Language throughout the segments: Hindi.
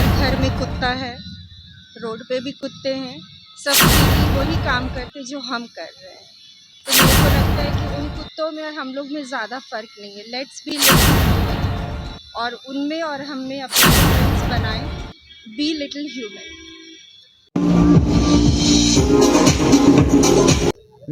हर घर में कुत्ता है, रोड पे भी कुत्ते हैं, सब वही काम करते जो हम कर रहे हैं। तो मेरे को लगता है कि उन कुत्तों में और हम लोग में ज़्यादा फ़र्क नहीं है। लेट्स बी लिटिल और उनमें और हम में अपना डिफरेंस बनाएं। Be little human.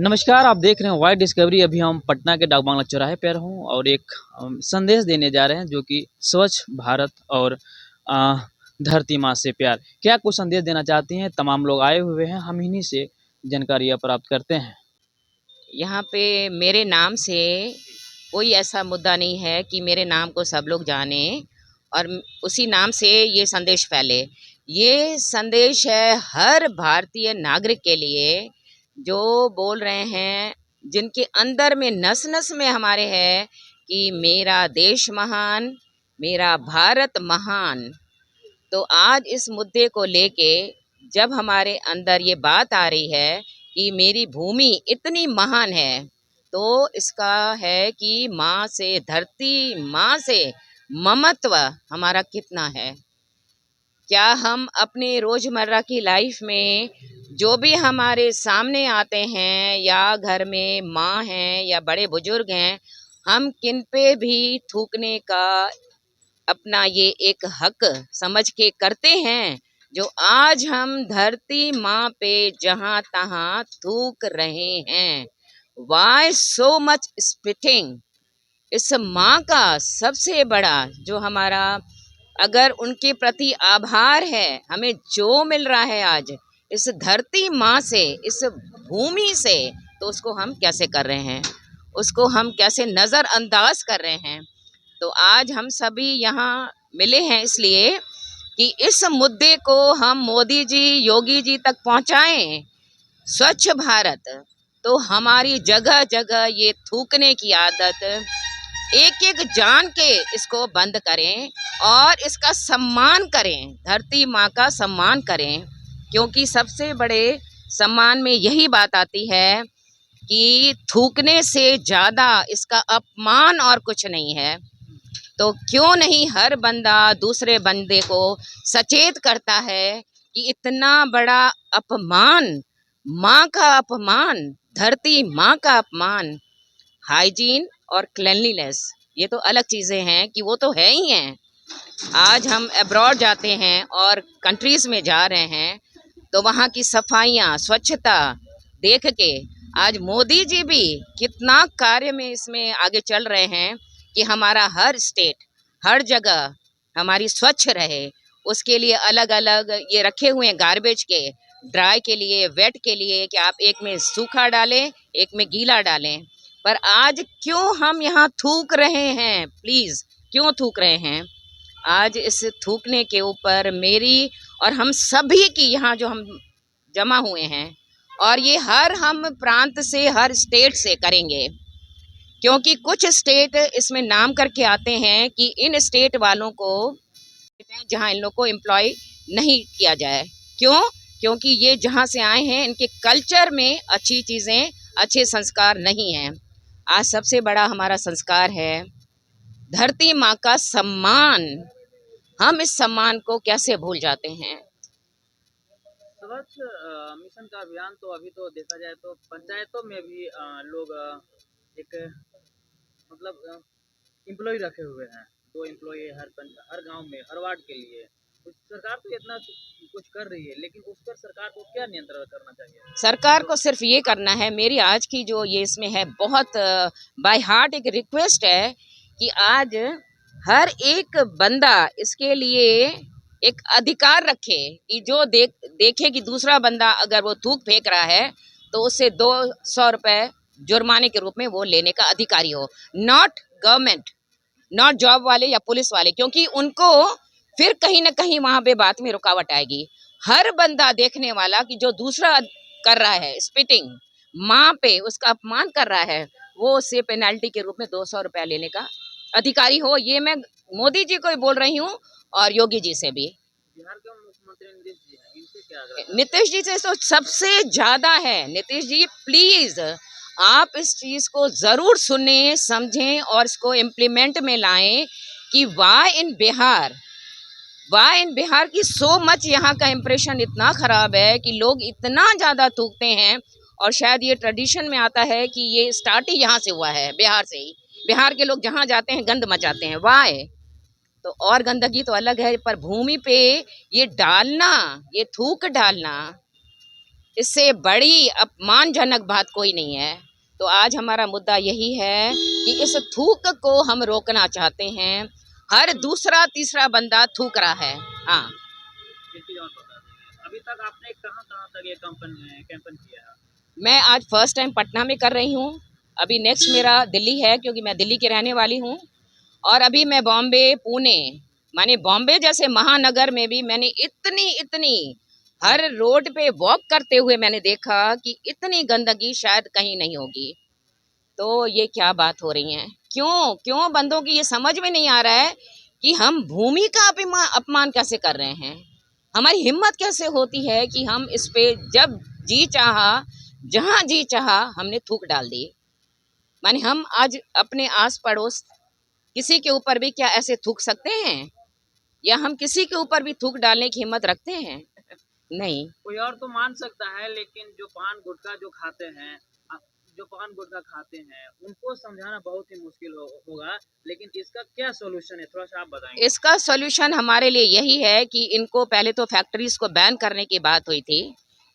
नमस्कार, आप देख रहे हैं वाइड डिस्कवरी। अभी हम पटना के डाक बांग्ला चौराहे पर हूँ और एक संदेश देने जा रहे हैं जो कि स्वच्छ भारत और अ, धरती माँ से प्यार। क्या कुछ संदेश देना चाहती हैं? तमाम लोग आए हुए हैं, हम इन्हीं से जानकारियाँ प्राप्त करते हैं। यहाँ पे मेरे नाम से कोई ऐसा मुद्दा नहीं है कि मेरे नाम को सब लोग जाने और उसी नाम से ये संदेश फैले। ये संदेश है हर भारतीय नागरिक के लिए जो बोल रहे हैं, जिनके अंदर में नस-नस में हमारे है कि मेरा देश महान, मेरा भारत महान। तो आज इस मुद्दे को लेके जब हमारे अंदर ये बात आ रही है कि मेरी भूमि इतनी महान है, तो इसका है कि माँ से, धरती माँ से ममत्व हमारा कितना है। क्या हम अपने रोज़मर्रा की लाइफ में जो भी हमारे सामने आते हैं या घर में माँ हैं या बड़े बुजुर्ग हैं, हम किन पे भी थूकने का अपना ये एक हक समझ के करते हैं, जो आज हम धरती माँ पे जहाँ तहाँ थूक रहे हैं। Why so much spitting? इस माँ का सबसे बड़ा जो हमारा अगर उनके प्रति आभार है, हमें जो मिल रहा है आज इस धरती माँ से, इस भूमि से, तो उसको हम कैसे कर रहे हैं, उसको हम कैसे नज़रअंदाज कर रहे हैं। तो आज हम सभी यहाँ मिले हैं इसलिए कि इस मुद्दे को हम मोदी जी, योगी जी तक पहुँचाएं। स्वच्छ भारत तो हमारी जगह जगह ये थूकने की आदत, एक एक जान के इसको बंद करें और इसका सम्मान करें, धरती माँ का सम्मान करें। क्योंकि सबसे बड़े सम्मान में यही बात आती है कि थूकने से ज़्यादा इसका अपमान और कुछ नहीं है। तो क्यों नहीं हर बंदा दूसरे बंदे को सचेत करता है कि इतना बड़ा अपमान, माँ का अपमान, धरती माँ का अपमान। हाइजीन और क्लेanलीनेस ये तो अलग चीज़ें हैं कि वो तो है ही हैं। आज हम अब्रॉड जाते हैं और कंट्रीज़ में जा रहे हैं तो वहाँ की सफाइयाँ, स्वच्छता देख के आज मोदी जी भी कितना कार्य में इसमें आगे चल रहे हैं कि हमारा हर स्टेट, हर जगह हमारी स्वच्छ रहे। उसके लिए अलग अलग ये रखे हुए हैं गार्बेज के, ड्राई के लिए, वेट के लिए कि आप एक में सूखा डालें, एक में गीला डालें। पर आज क्यों हम यहाँ थूक रहे हैं? प्लीज़ क्यों थूक रहे हैं? आज इस थूकने के ऊपर मेरी और हम सभी की यहाँ जो हम जमा हुए हैं और ये हर हम प्रांत से, हर स्टेट से करेंगे। क्योंकि कुछ स्टेट इसमें नाम करके आते हैं कि इन स्टेट वालों को जहाँ इन लोग को एम्प्लॉय नहीं किया जाए। क्यों? क्योंकि ये जहाँ से आए हैं इनके कल्चर में अच्छी चीज़ें, अच्छे संस्कार नहीं हैं। आज सबसे बड़ा हमारा संस्कार है धरती माँ का सम्मान। हम इस सम्मान को कैसे भूल जाते हैं? स्वच्छ मिशन का अभियान तो अभी तो देखा जाए तो पंचायतों में भी लोग एक मतलब एम्प्लॉय रखे हुए हैं, 2 एम्प्लॉय हर गांव में, हर वार्ड के लिए। तो सरकार तो इतना कुछ कर रही है, लेकिन उस पर सरकार को क्या नियंत्रण करना चाहिए? सरकार को सिर्फ ये करना है, मेरी आज की जो ये इसमें है बहुत बाय हार्ट एक रिक्वेस्ट है कि आज हर एक बंदा इसके लिए एक अधिकार रखे कि जो देखे कि दूसरा बंदा अगर वो थूक फेंक रहा है तो उससे 200 रुपये जुर्माने के रूप में वो लेने का अधिकारी हो। नॉट गवर्नमेंट, नॉट जॉब वाले या पुलिस वाले, क्योंकि उनको फिर कहीं ना कहीं वहां पे बात में रुकावट आएगी। हर बंदा देखने वाला कि जो दूसरा कर रहा है स्पिटिंग, माँ पे उसका अपमान कर रहा है, वो उससे पेनल्टी के रूप में 200 रुपया लेने का अधिकारी हो। ये मैं मोदी जी को ही बोल रही हूँ और योगी जी से भी। बिहार के मुख्यमंत्री नीतीश जी हैं, इनसे क्या आग्रह? नीतीश जी से तो सबसे ज्यादा है। नीतीश जी प्लीज आप इस चीज को जरूर सुने, समझें और इसको इम्प्लीमेंट में लाएं कि वाई इन बिहार वाई इन बिहार की सो मच, यहाँ का इम्प्रेशन इतना खराब है कि लोग इतना ज़्यादा थूकते हैं। और शायद ये ट्रेडिशन में आता है कि ये स्टार्ट ही यहाँ से हुआ है, बिहार से ही। बिहार के लोग जहाँ जाते हैं गंद मचाते हैं, वाई। तो और गंदगी तो अलग है, पर भूमि पे ये डालना, ये थूक डालना, इससे बड़ी अपमानजनक बात कोई नहीं है। तो आज हमारा मुद्दा यही है कि इस थूक को हम रोकना चाहते हैं। हर दूसरा तीसरा बंदा थूक रहा है। हाँ, एक चीज और बता दीजिए, अभी तक आपने कहाँ कहाँ तक ये कैंपेन किया है? मैं आज फर्स्ट टाइम पटना में कर रही हूँ। अभी नेक्स्ट मेरा दिल्ली है, क्योंकि मैं दिल्ली की रहने वाली हूँ। और अभी मैं बॉम्बे, पुणे, माने बॉम्बे जैसे महानगर में भी मैंने इतनी हर रोड पे वॉक करते हुए मैंने देखा कि इतनी गंदगी शायद कहीं नहीं होगी। तो ये क्या बात हो रही है? क्यों क्यों बंदों की ये समझ में नहीं आ रहा है कि हम भूमि का अपमान कैसे कर रहे हैं। हमारी हिम्मत कैसे होती है कि हम इस पे जब जी चाहा, जहाँ जी चाहा, हमने थूक डाल दी। माने हम आज अपने आस पड़ोस किसी के ऊपर भी क्या ऐसे थूक सकते हैं? या हम किसी के ऊपर भी थूक डालने की हिम्मत रखते हैं? नहीं। कोई और तो मान सकता है, लेकिन जो पान गुटखा जो खाते हैं, जो पान गुटखा खाते हैं उनको समझाना बहुत ही मुश्किल होगा। लेकिन इसका क्या सॉल्यूशन है, थोड़ा सा आप बताएंगे? इसका सॉल्यूशन हमारे लिए यही है कि इनको पहले तो फैक्ट्रीज को बैन करने की बात हुई थी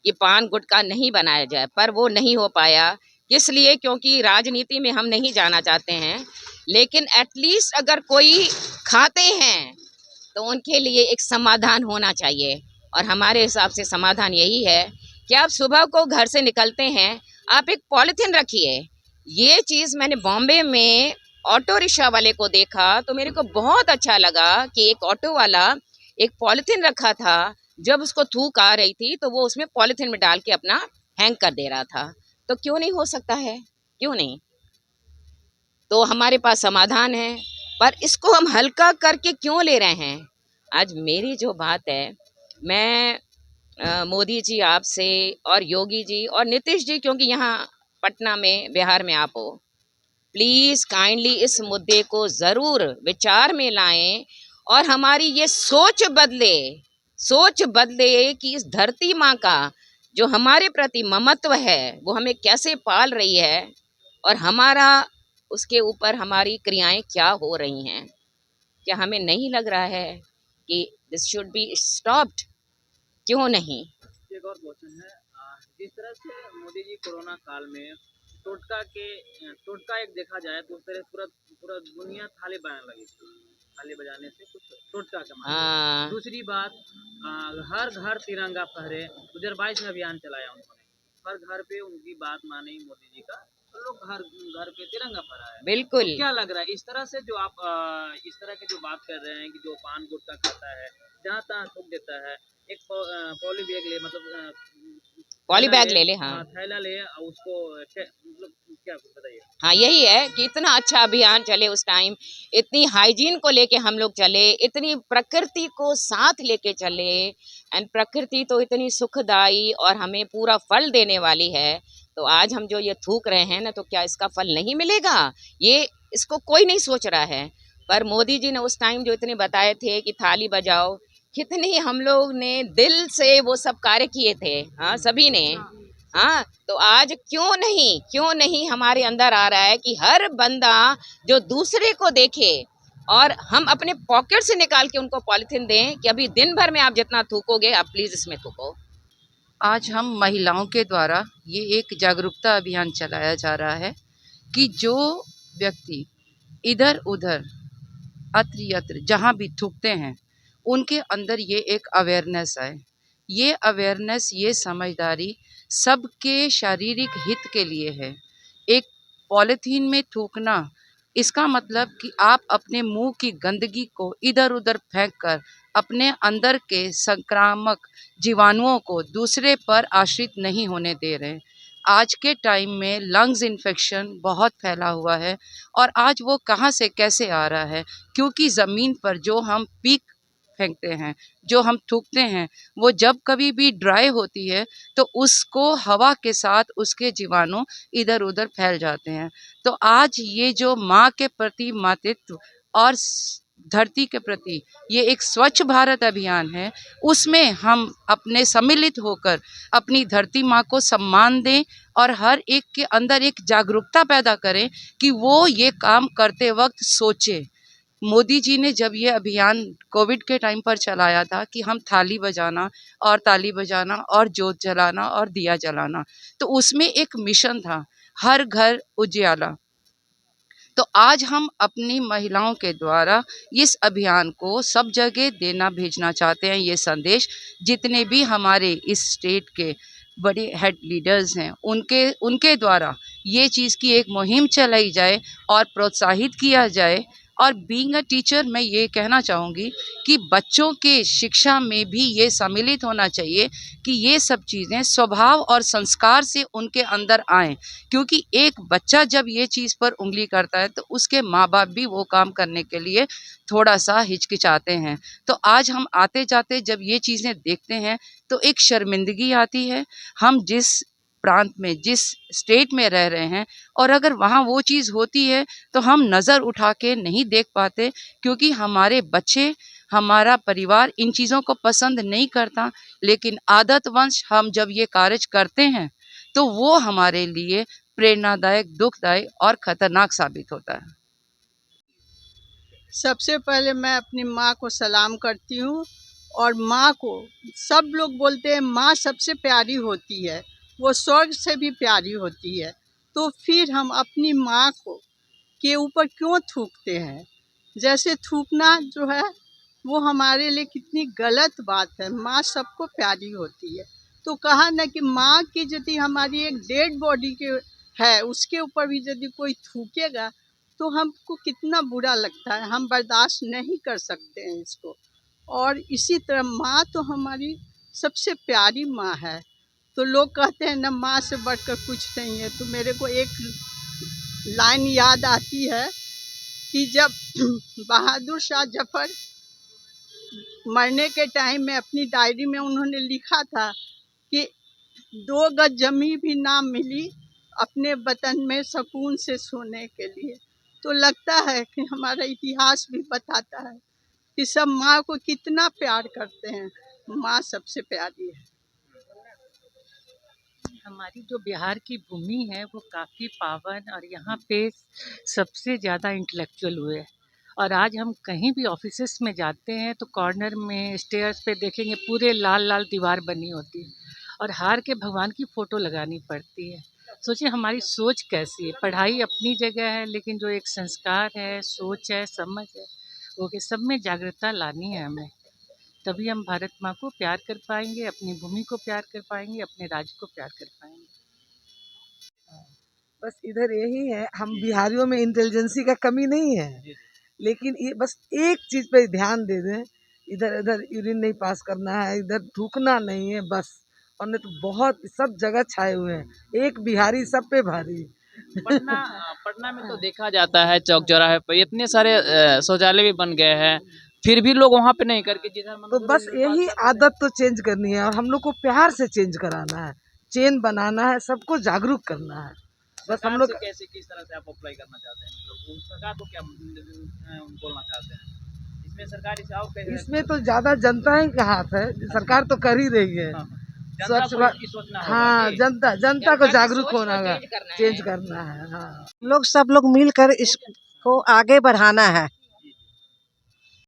कि पान गुटखा नहीं बनाया जाए, पर वो नहीं हो पाया। किस लिए? क्योंकि राजनीति में हम नहीं जाना चाहते हैं। लेकिन एटलीस्ट अगर कोई खाते हैं तो उनके लिए एक समाधान होना चाहिए। और हमारे हिसाब से समाधान यही है कि आप सुबह को घर से निकलते हैं, आप एक पॉलिथीन रखिए। ये चीज़ मैंने बॉम्बे में ऑटो रिक्शा वाले को देखा तो मेरे को बहुत अच्छा लगा कि एक ऑटो वाला एक पॉलिथीन रखा था। जब उसको थूक आ रही थी तो वो उसमें पॉलिथीन में डाल के अपना हैंग कर दे रहा था। तो क्यों नहीं हो सकता है? क्यों नहीं? तो हमारे पास समाधान है, पर इसको हम हल्का करके क्यों ले रहे हैं? आज मेरी जो बात है, मैं मोदी जी आपसे और योगी जी और नीतीश जी, क्योंकि यहाँ पटना में बिहार में आप हो, प्लीज़ काइंडली इस मुद्दे को ज़रूर विचार में लाएं और हमारी ये सोच बदले कि इस धरती माँ का जो हमारे प्रति ममत्व है वो हमें कैसे पाल रही है और हमारा उसके ऊपर हमारी क्रियाएं क्या हो रही हैं। क्या हमें नहीं लग रहा है कि दिस शुड बी स्टॉप्ड? क्यों नहीं? एक और क्वेश्चन है, जिस तरह से मोदी जी कोरोना काल में टोटका एक देखा जाए तो उस तरह पूरा पूरा दुनिया थाली बजाने लगी थी। थाली बजाने से कुछ टोटका के माध्यम से। हाँ, दूसरी बात, हर घर तिरंगा फहरे 2022 में अभियान चलाया उन्होंने। हर घर पे उनकी बात मानी मोदी जी का, तो लोग घर घर पे तिरंगा फहराया। तो बिल्कुल। क्या लग रहा है इस तरह से जो आप इस तरह की जो बात कर रहे हैं कि जो पान गुटखा खाता है, जहाँ तहाँ थूक देता है, एक पॉली बैग ले, मतलब पॉली थैला बैग ले, ले ले, हाँ। हाँ थैला ले और उसको मतलब क्या बताइए? हाँ, यही है कि इतना अच्छा अभियान चले उस टाइम, इतनी हाइजीन को लेके हम लोग चले, इतनी प्रकृति को साथ लेके चले। एंड प्रकृति तो इतनी सुखदाई और हमें पूरा फल देने वाली है। तो आज हम जो ये थूक रहे हैं ना, तो क्या इसका फल नहीं मिलेगा? ये इसको कोई नहीं सोच रहा है। पर मोदी जी ने उस टाइम जो इतने बताए थे कि थाली बजाओ, कितनी हम लोग ने दिल से वो सब कार्य किए थे, हाँ सभी ने। हाँ, तो आज क्यों नहीं हमारे अंदर आ रहा है कि हर बंदा जो दूसरे को देखे और हम अपने पॉकेट से निकाल के उनको पॉलिथीन दें कि अभी दिन भर में आप जितना थूकोगे आप प्लीज इसमें थूको। आज हम महिलाओं के द्वारा ये एक जागरूकता अभियान चलाया जा रहा है कि जो व्यक्ति इधर उधर अत्र यत्र जहाँ भी थूकते हैं उनके अंदर ये एक अवेयरनेस आए। ये अवेयरनेस, ये समझदारी सबके शारीरिक हित के लिए है। एक पॉलीथीन में थूकना, इसका मतलब कि आप अपने मुंह की गंदगी को इधर उधर फेंक कर अपने अंदर के संक्रामक जीवाणुओं को दूसरे पर आश्रित नहीं होने दे रहे। आज के टाइम में लंग्स इन्फेक्शन बहुत फैला हुआ है और आज वो कहाँ से कैसे आ रहा है, क्योंकि ज़मीन पर जो हम पीक फेंकते हैं, जो हम थूकते हैं, वो जब कभी भी ड्राई होती है तो उसको हवा के साथ उसके जीवाणु इधर उधर फैल जाते हैं। तो आज ये जो माँ के प्रति मातृत्व और धरती के प्रति ये एक स्वच्छ भारत अभियान है, उसमें हम अपने सम्मिलित होकर अपनी धरती माँ को सम्मान दें और हर एक के अंदर एक जागरूकता पैदा करें कि वो ये काम करते वक्त सोचे। मोदी जी ने जब ये अभियान कोविड के टाइम पर चलाया था कि हम थाली बजाना और ताली बजाना और जोत जलाना और दिया जलाना, तो उसमें एक मिशन था, हर घर उजियाला। तो आज हम अपनी महिलाओं के द्वारा इस अभियान को सब जगह देना भेजना चाहते हैं। ये संदेश जितने भी हमारे इस स्टेट के बड़े हेड लीडर्स हैं उनके द्वारा ये चीज़ की एक मुहिम चलाई जाए और प्रोत्साहित किया जाए। और बीइंग अ टीचर मैं ये कहना चाहूँगी कि बच्चों के शिक्षा में भी ये सम्मिलित होना चाहिए कि ये सब चीज़ें स्वभाव और संस्कार से उनके अंदर आएँ, क्योंकि एक बच्चा जब ये चीज़ पर उंगली करता है तो उसके माँ बाप भी वो काम करने के लिए थोड़ा सा हिचकिचाते हैं। तो आज हम आते जाते जब ये चीज़ें देखते हैं तो एक शर्मिंदगी आती है। हम जिस प्रांत में जिस स्टेट में रह रहे हैं और अगर वहाँ वो चीज़ होती है तो हम नज़र उठा के नहीं देख पाते, क्योंकि हमारे बच्चे हमारा परिवार इन चीज़ों को पसंद नहीं करता। लेकिन आदतवश हम जब ये कार्य करते हैं तो वो हमारे लिए प्रेरणादायक, दुखदायक और ख़तरनाक साबित होता है। सबसे पहले मैं अपनी माँ को सलाम करती हूँ। और माँ को सब लोग बोलते हैं माँ सबसे प्यारी होती है, वो स्वर्ग से भी प्यारी होती है। तो फिर हम अपनी माँ को के ऊपर क्यों थूकते हैं? जैसे थूकना जो है वो हमारे लिए कितनी गलत बात है। माँ सबको प्यारी होती है। तो कहा ना कि माँ की यदि हमारी एक डेड बॉडी के है उसके ऊपर भी यदि कोई थूकेगा तो हमको कितना बुरा लगता है, हम बर्दाश्त नहीं कर सकते हैं इसको। और इसी तरह माँ तो हमारी सबसे प्यारी माँ है। तो लोग कहते हैं ना माँ से बढ़कर कुछ नहीं है। तो मेरे को एक लाइन याद आती है कि जब बहादुर शाह जफर मरने के टाइम में अपनी डायरी में उन्होंने लिखा था कि 2 गज जमी भी ना मिली अपने वतन में सुकून से सोने के लिए। तो लगता है कि हमारा इतिहास भी बताता है कि सब माँ को कितना प्यार करते हैं। माँ सबसे प्यारी है। हमारी जो बिहार की भूमि है वो काफ़ी पावन और यहाँ पे सबसे ज़्यादा इंटेलेक्चुअल हुए हैं। और आज हम कहीं भी ऑफिसेस में जाते हैं तो कॉर्नर में स्टेयर्स पे देखेंगे पूरे लाल लाल दीवार बनी होती है और हार के भगवान की फ़ोटो लगानी पड़ती है। सोचिए हमारी सोच कैसी है। पढ़ाई अपनी जगह है लेकिन जो एक संस्कार है, सोच है, समझ है, वो कि सब में जागरूकता लानी है हमें। तभी हम भारत माँ को प्यार कर पाएंगे, अपनी भूमि को प्यार कर पाएंगे, अपने राज्य को प्यार कर पाएंगे। बस इधर यही है, हम बिहारियों में इंटेलिजेंसी का कमी नहीं है, लेकिन ये बस एक चीज़ पे ध्यान दे दें, इधर इधर यूरिन नहीं पास करना है, इधर थूकना नहीं है बस। और नहीं तो बहुत सब जगह छाए हुए हैं, एक बिहारी सब पे भारी। पटना में तो देखा जाता है चौक चौराहे पर इतने सारे शौचालय भी बन गए हैं, फिर भी लोग वहाँ पे नहीं करके जिधर तो बस यही आदत तो चेंज करनी है और हम लोग को प्यार से चेंज कराना है, चेन बनाना है, सबको जागरूक करना है। बस हम लोग कैसे किस तरह से आप अप्लाई करना चाहते हैं, मतलब सरकार को क्या बोलना चाहते हैं इसमें? सरकार इसे और कैसे? इसमें तो ज्यादा जनता ही का हाथ है, सरकार तो कर ही रही है। हाँ, जनता को जागरूक होना है, चेंज करना है। हाँ, लोग सब लोग मिलकर इसको आगे बढ़ाना है।